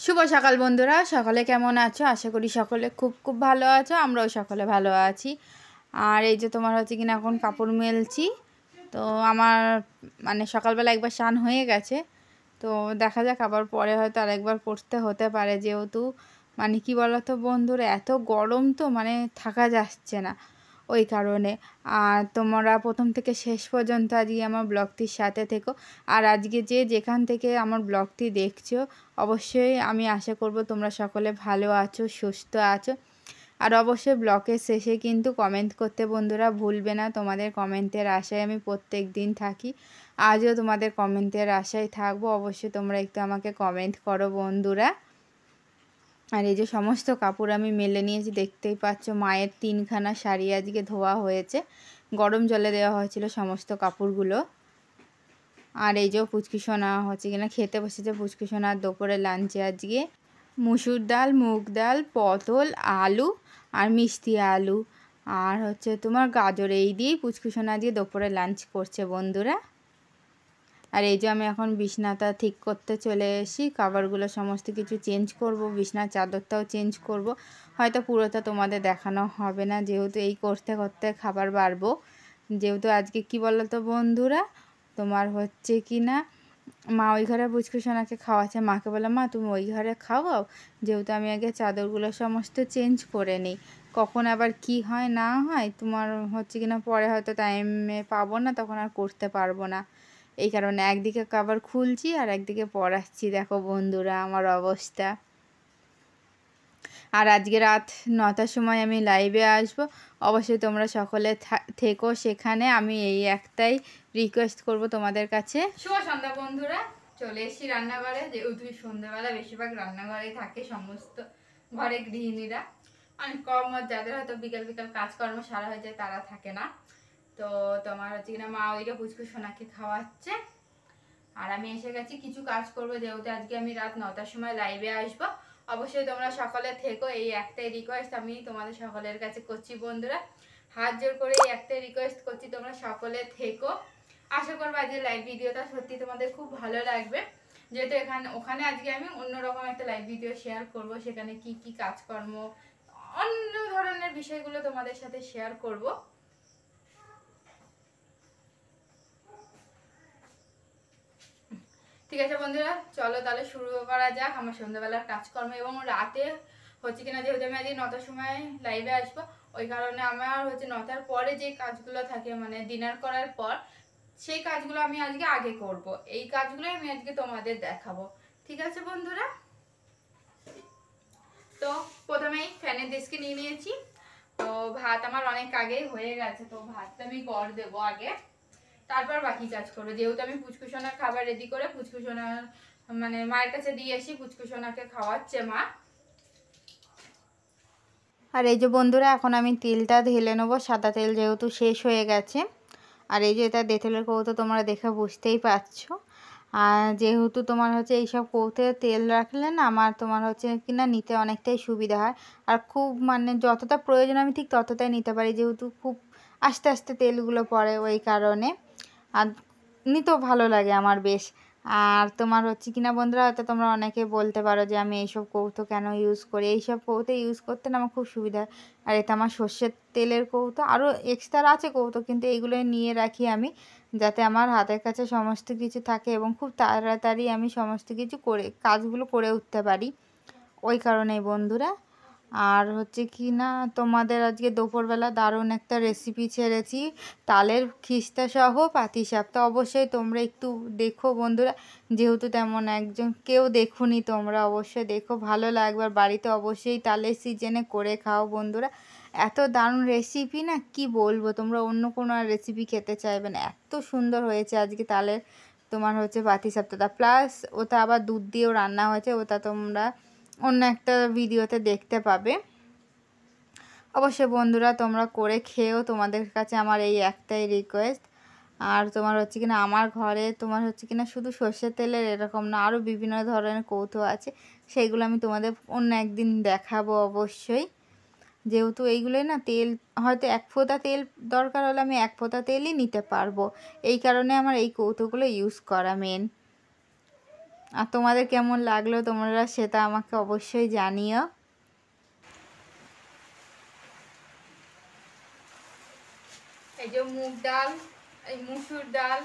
শুভ সকাল বন্ধুরা, সকলে কেমন আছো? আশা করি সকলে খুব খুব ভালো আছো। আমরাও সকলে ভালো আছি। আর এই যে তোমার হচ্ছে কিনা এখন কাপড় মেলছি। তো আমার মানে সকালবেলা একবার স্নান হয়ে গেছে, তো দেখা যাক আবার পরে হয়তো আরেকবার করতে হতে পারে, যেহেতু মানে কি বলো তো বন্ধুরা, এত গরম তো মানে থাকা যাচ্ছে না, ওই কারণে। আর তোমরা প্রথম থেকে শেষ পর্যন্ত আজকে আমার ব্লগটির সাথে থেকো। আর আজকে যে যেখান থেকে আমার ব্লগটি দেখছো, অবশ্যই আমি আশা করব তোমরা সকলে ভালো আছো, সুস্থ আছো। আর অবশ্যই ব্লগের শেষে কিন্তু কমেন্ট করতে বন্ধুরা ভুলবে না। তোমাদের কমেন্টের আশায় আমি প্রত্যেক দিন থাকি, আজও তোমাদের কমেন্টের আশায় থাকবো। অবশ্যই তোমরা একটু আমাকে কমেন্ট করো বন্ধুরা। আর এই যে সমস্ত কাপড় আমি মেলে নিয়েছি, দেখতেই পাচ্ছ। মায়ের 3খানা শাড়ি আজকে ধোয়া হয়েছে, গরম জলে দেওয়া হয়েছিল সমস্ত কাপড়গুলো। আর এই যে পুচকুসোনা হচ্ছে কিনা খেতে বসেছে। পুচকুসোনার দুপুরে লাঞ্চে আজকে মুসুর ডাল, মুগ ডাল, পটল, আলু আর মিষ্টি আলু আর হচ্ছে তোমার গাজর, এই দিয়েই পুচকুসোনা আজকে দুপুরে লাঞ্চ করছে বন্ধুরা। আর এই যে আমি এখন বিছনাটা ঠিক করতে চলে এসেছি, কাভারগুলো সমস্ত কিছু চেঞ্জ করব, বিছনার চাদরটাও চেঞ্জ করব। হয়তো পুরোটা তোমাদের দেখানো হবে না, যেহেতু এই করতে করতে খাবার বাড়বো। যেহেতু আজকে কি বলো তো বন্ধুরা, তোমার হচ্ছে কি না মা ওই ঘরে পুচকুসোনাকে খাওয়াচ্ছে। মাকে বললাম, মা তুমি ওই ঘরে খাওয়াও, যেহেতু আমি আগে চাদরগুলো সমস্ত চেঞ্জ করে নিই। কখন আবার কি হয় না হয় তোমার হচ্ছে কিনা পরে হয়তো টাইমে পাবো না, তখন আর করতে পারবো না। এই কারণে একদিকে কভার খুলছি আর একদিকে পরাচ্ছি। দেখো বন্ধুরা আমার অবস্থা। আর আজকে রাত 9টার সময় আমি লাইভে আসব, অবশ্যই তোমরা সকলে থেকো সেখানে। আমি এই একটাই রিকোয়েস্ট করব তোমাদের কাছে। শুভ সন্ধ্যা বন্ধুরা, চলে এসেছি রান্নাঘরে। যেহেতু সন্ধ্যাবেলা বেশিরভাগ রান্নাঘরেই থাকে সমস্ত ঘরে গৃহিণীরা, অনেক কম যাদের হয়তো বিকাল বিকাল কাজকর্ম সারা হয়ে যায় তারা থাকে না। তো তোমার হচ্ছে কিনা মা ওইটা পুচকুসোনাকে খাওয়াচ্ছে আর আমি এসে গেছি কিছু কাজ করব, যেহেতু আজকে আমি রাত 9টার সময় লাইভে আসব। অবশ্যই তোমরা সকলে থেকো, এই একটাই রিকোয়েস্ট আমি তোমাদের সকলের কাছে করছি বন্ধুরা। হাত জোর করে এই একটাই রিকোয়েস্ট করছি, তোমরা সকলে থেকো। আশা করবো আজকে লাইভ ভিডিওটা সত্যি তোমাদের খুব ভালো লাগবে, যেহেতু ওখানে আজকে আমি অন্যরকম একটা লাইভ ভিডিও শেয়ার করব। সেখানে কি কি কাজকর্ম, অন্য ধরনের বিষয়গুলো তোমাদের সাথে শেয়ার করব। ঠিক আছে বন্ধুরা, চলো তাহলে শুরু করা যাক আমার সন্ধ্যাবেলার কাজকর্ম। এবং রাতে হচ্ছে কিনা যেহেতু আমি আজকে 9টার সময় লাইভে আসবো, ওই কারণে আমার হচ্ছে 9টার পরে যে কাজগুলো থাকে মানে ডিনার করার পর, সেই কাজগুলো আমি আজকে আগে করব। এই কাজগুলোই আমি আজকে তোমাদের দেখাবো। ঠিক আছে বন্ধুরা, তো প্রথমেই ফ্যানের দেশকে নিয়ে নিয়েছি। তো ভাত আমার অনেক আগেই হয়ে গেছে, তো ভাতটা আমি গড় দেবো আগে, তারপর বাকি কাজ করবো। যেহেতু আমি পুচকুসোনার খাবার রেডি করে পুচকুসোনার মানে মায়ের কাছে দিয়ে আসি, পুচকুসোনাকে খাওয়াচ্ছে মা। আর এই যে বন্ধুরা এখন আমি তেলটা ঢেলে নেবো, সাদা তেল যেহেতু শেষ হয়ে গেছে। আর এই যে এটা তেঁতুলের কৌটো, তোমরা দেখে বুঝতেই পারছো। আর যেহেতু তোমার হচ্ছে এইসব কৌটোতে তেল রাখলে না আমার তোমার হচ্ছে কিনা নিতে অনেকটাই সুবিধা হয়। আর খুব মানে যতটা প্রয়োজন আমি ঠিক ততটাই নিতে পারি, যেহেতু খুব আস্তে আস্তে তেলগুলো পড়ে, ওই কারণে। আর নিতেও ভালো লাগে আমার বেশ। আর তোমার হচ্ছে কিনা বন্ধুরা, হয়তো তোমরা অনেকে বলতে পারো যে আমি এইসব কৌটো কেন ইউজ করি। এইসব কৌটো ইউজ করতে না আমার খুব সুবিধা হয়। আর এটা আমার সর্ষের তেলের কৌটো, আরও এক্সট্রা আছে কৌটো, কিন্তু এইগুলোই নিয়ে রাখি আমি, যাতে আমার হাতের কাছে সমস্ত কিছু থাকে এবং খুব তাড়াতাড়ি আমি সমস্ত কিছু কাজগুলো করে উঠতে পারি, ওই কারণেই বন্ধুরা। আর হচ্ছে কি না তোমাদের আজকে দুপুরবেলা দারুণ একটা রেসিপি ছেড়েছি, তালের খিস্তা সহ পাটিসাপটা। অবশ্যই তোমরা একটু দেখো বন্ধুরা, যেহেতু তেমন একজন কেউ দেখুনি, তোমরা অবশ্যই দেখো, ভালো লাগবে। আর বাড়িতে অবশ্যই তালের সিজনে করে খাও বন্ধুরা। এত দারুণ রেসিপি না, কি বলবো, তোমরা অন্য কোনো আর রেসিপি খেতে চাইবে না, এত সুন্দর হয়েছে আজকে তালের তোমার হচ্ছে পাটিসাপটাটা। প্লাস ওটা আবার দুধ দিয়েও রান্না হয়েছে, ওটা তোমরা অন্য একটা ভিডিওতে দেখতে পাবে। অবশ্যই বন্ধুরা তোমরা করে খেয়েও, তোমাদের কাছে আমার এই একটাই রিকোয়েস্ট। আর তোমার হচ্ছে কিনা আমার ঘরে তোমার হচ্ছে কিনা শুধু সর্ষের তেলের এরকম না, আরও বিভিন্ন ধরনের কৌটো আছে, সেইগুলো আমি তোমাদের অন্য একদিন দেখাবো অবশ্যই। যেহেতু এইগুলোই না তেল হয়তো 1 ফোঁটা তেল দরকার হলে আমি 1 ফোঁটা তেলই নিতে পারবো, এই কারণে আমার এই কৌটোগুলো ইউজ করা মেন। আর তোমাদের কেমন লাগলো তোমরা সেটা আমাকে অবশ্যই জানিও। এই যে মুগ ডাল, এই মুসুর ডাল,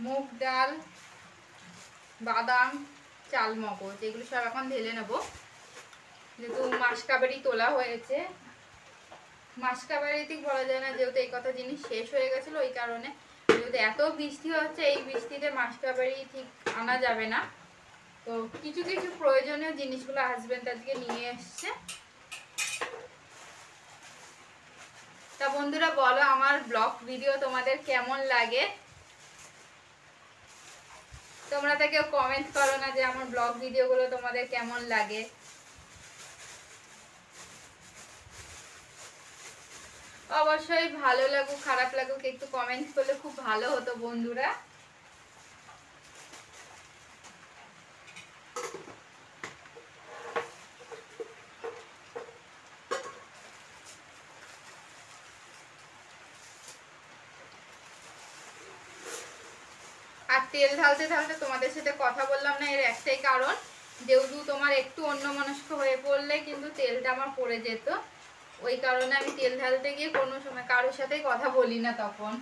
মুগ ডাল, বাদাম, চাল মগজ, এগুলো সব এখন ঢেলে নেবো। যেহেতু মাসকাবারি তোলা হয়েছে, মাসকাবারি ঠিক বলা যায় না, যেহেতু এই কথা জিনিস শেষ হয়ে গেছিলো, ওই কারণে। যেহেতু এত বৃষ্টি হচ্ছে, এই বৃষ্টিতে মাসকাবারি ঠিক আনা যাবে না, তো কিছু কিছু প্রয়োজনীয় জিনিসগুলো হাজবেন্ড আজকে নিয়ে এসছে। তা বন্ধুরা বলো, আমার ব্লগ ভিডিও তোমাদের কেমন লাগে? তোমরা তো কেউ কমেন্ট করো না যে আমার ব্লগ ভিডিওগুলো তোমাদের কেমন লাগে। অবশ্যই ভালো লাগুক খারাপ লাগুক একটু কমেন্ট করলে খুব ভালো হতো বন্ধুরা। আর তেল ঢালতে ঢালতে তোমাদের সাথে কথা বললাম না, এর একটাই কারণ, যেহেতু তোমার একটু অন্যমনস্ক হয়ে পড়লে কিন্তু তেলটা আমার পড়ে যেত, ওই কারণে আমি তেল ঢালতে গিয়ে কোনো সময় কারোর সাথেই কথা বলি না তখন।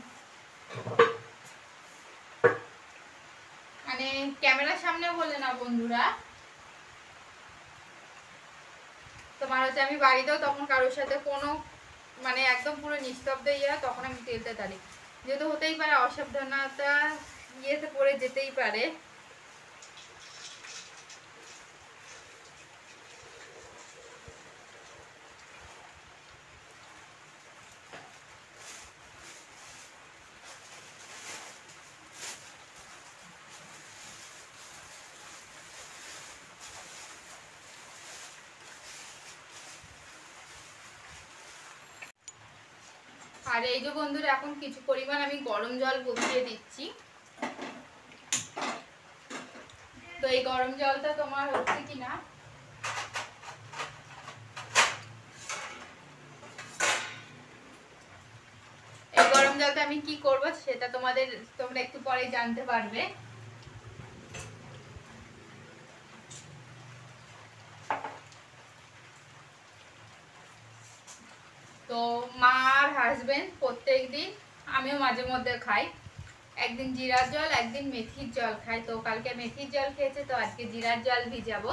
মানে ক্যামেরার সামনে বলে না বন্ধুরা, তোমার হচ্ছে আমি বাড়িতেও তখন কারোর সাথে কোনো মানে একদম পুরো নিস্তব্ধ তখন আমি তেলটা ঢালি। যেহেতু হতেই পারে অসাবধানতা ইয়েতে পড়ে যেতেই পারে। আর এই যে বন্ধুরা এখন কিছু পরিমাণ আমি গরম জল বসিয়ে দিচ্ছি। তো এই গরম জলটা তোমার হচ্ছে কিনা, এই গরম জলটা আমি কি করব সেটা তোমরা একটু পরে জানতে পারবে। তো মা আর হাজবেন্ড প্রত্যেকদিন, আমিও মাঝে মধ্যে খাই, একদিন জিরার জল একদিন মেথির জল খাই। তো কালকে মেথির জল খেয়েছে, তো আজকে জিরার জল ভিজাবো।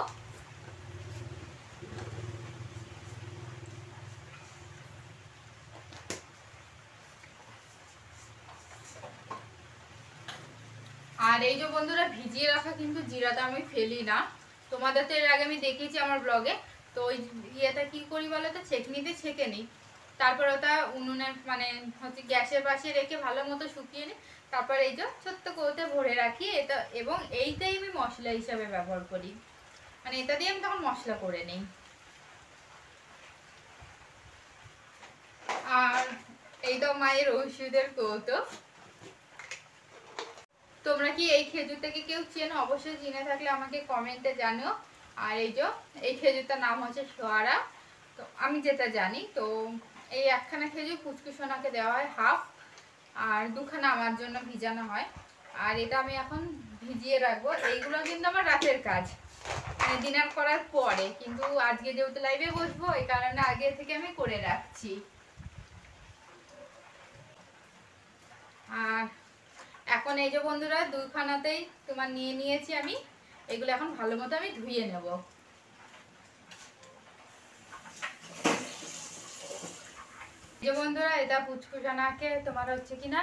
আর এই যে বন্ধুরা ভিজিয়ে রাখা কিন্তু জিরাটা আমি ফেলি না, তোমাদের তো এর আগে আমি দেখেছি আমার ব্লগে। তো ওই ইয়েটা কি করি বলো তো, ছেঁকনিতে ছেঁকে নিই, তারপর ওটা উনুনে মানে হচ্ছে গ্যাসের পাশে রেখে ভালো মতো শুকিয়ে নিই, তারপর এই যে ছোট্ট কৌতে ভরে রাখি এটা, এবং এইটাই আমি মশলা হিসাবে ব্যবহার করি, মানে এটা দিয়ে আমি তখন মশলা করে নিই। আর এইটা মায়ের ওষুধের কৌটো। তোমরা কি এই খেজুরটাকে কেউ চেনো? অবশ্যই চিনে থাকলে আমাকে কমেন্টে জানিও। আর এই খেজুরটার নাম হচ্ছে সোয়ারা। তো আমি যেটা জানি, তো এই একখানা খেজুর পুচকুসোনাকে দেওয়া হয় হাফ, আর দুখানা আমার জন্য ভিজানো হয়। আর এটা আমি এখন ভিজিয়ে রাখবো। এইগুলো কিন্তু আমার রাতের কাজ, মানে ডিনার করার পরে, কিন্তু আজকে যেহেতু লাইভে বসবো এই কারণে আগে থেকে আমি করে রাখছি। আর এখন এই যে বন্ধুরা দুইখানাতেই তোমার নিয়ে নিয়েছি আমি, এগুলো এখন ভালো মতো আমি ধুয়ে নেব। যে বন্ধুরা এটা পুচকুজানাকে তোমার হচ্ছে কিনা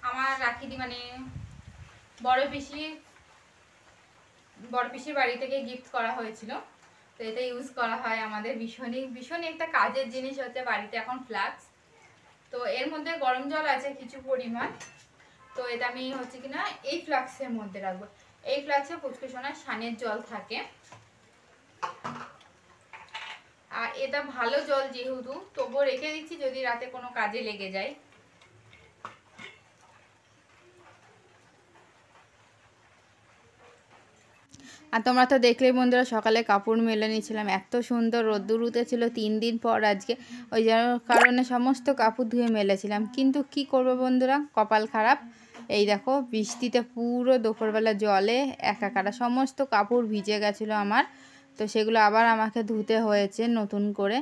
আমার রাখি দি, মানে বড় পিসির বাড়ি থেকে গিফট করা হয়েছিল। তো এটা ইউজ করা হয় আমাদের ভীষণই একটা কাজের জিনিস হচ্ছে বাড়িতে এখন ফ্লাক্স। তো এর মধ্যে গরম জল আছে কিছু পরিমাণ, তো এটা আমি হচ্ছে কিনা এই ফ্লাক্সের মধ্যে রাখবো। এই ফ্লাক্সে পুচকুসোনার স্নানের জল থাকে, আর এটা ভালো জল যেহেতু তবুও রেখে দিচ্ছি যদি রাতে কোনো কাজে লেগে যায়। আর তোমরা তো দেখলেই বন্ধুরা সকালে কাপড় মেলে নিয়েছিলাম, এত সুন্দর রোদ্দুর উঠেছিল 3 দিন পর আজকে, ওই কারণে সমস্ত কাপড় ধুয়ে মেলেছিলাম। কিন্তু কি করব বন্ধুরা, কপাল খারাপ, এই দেখো বৃষ্টিতে পুরো দুপুরবেলা জলে একাকার, সমস্ত কাপড় ভিজে গেছিলো আমার, তো সেগুলো আবার আমাকে ধুতে হয়েছে নতুন করে।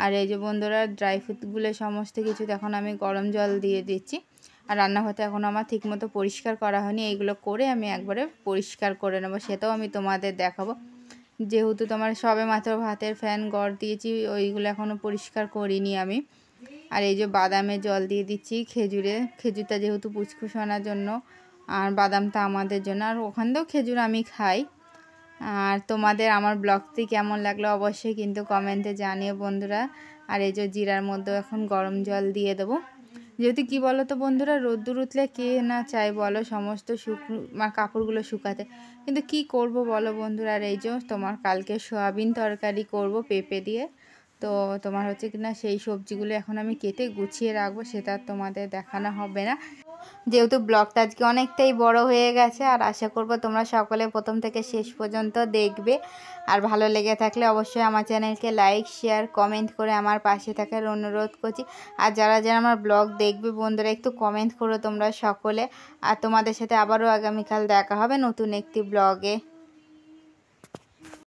আর এই যে বন্ধুরা ড্রাই ফ্রুটগুলো সমস্ত কিছু এখন আমি গরম জল দিয়ে দিচ্ছি। আর রান্নাঘরটা এখন আমার ঠিকমতো পরিষ্কার করা হয়নি, এইগুলো করে আমি একবারে পরিষ্কার করে নেবো, সেটাও আমি তোমাদের দেখাবো। যেহেতু তোমার সবে মাত্র ভাতের ফ্যান গড় দিয়েছি, ওইগুলো এখনও পরিষ্কার করিনি আমি। আর এই যে বাদামে জল দিয়ে দিচ্ছি, খেজুরটা যেহেতু পুচকুস আনার জন্য, আর বাদামটা আমাদের জন্য, আর ওখান থেকেও খেজুর আমি খাই। আর তোমাদের আমার ব্লগটি কেমন লাগলো অবশ্যই কিন্তু কমেন্টে জানিও বন্ধুরা। আর এই যে জিরার মধ্যে এখন গরম জল দিয়ে দেবো। যেহেতু কি বলো তো বন্ধুরা, রোদ্দুর উঠলে কে না চাই বলো সমস্ত কাপড়গুলো শুকাতে, কিন্তু কি করব বলো বন্ধুরা। আর এই যে তোমার কালকে সয়াবিন তরকারি করব পেঁপে দিয়ে, তো তোমার হচ্ছে কিনা সেই সবজিগুলো এখন আমি কেটে গুছিয়ে রাখবো, সেটা তোমাদের দেখানো হবে না, যেহেতু ব্লগটা আজকে অনেকটাই বড় হয়ে গেছে। আর আশা করব তোমরা সকলে প্রথম থেকে শেষ পর্যন্ত দেখবে। আর ভালো লেগে থাকলে অবশ্যই আমার চ্যানেলকে লাইক শেয়ার কমেন্ট করে আমার পাশে থাকার অনুরোধ করছি। আর যারা যারা আমার ব্লগ দেখবে বন্ধুরা একটু কমেন্ট করো তোমরা সকলে। আর তোমাদের সাথে আবারও আগামীকাল দেখা হবে নতুন একটি ব্লগে।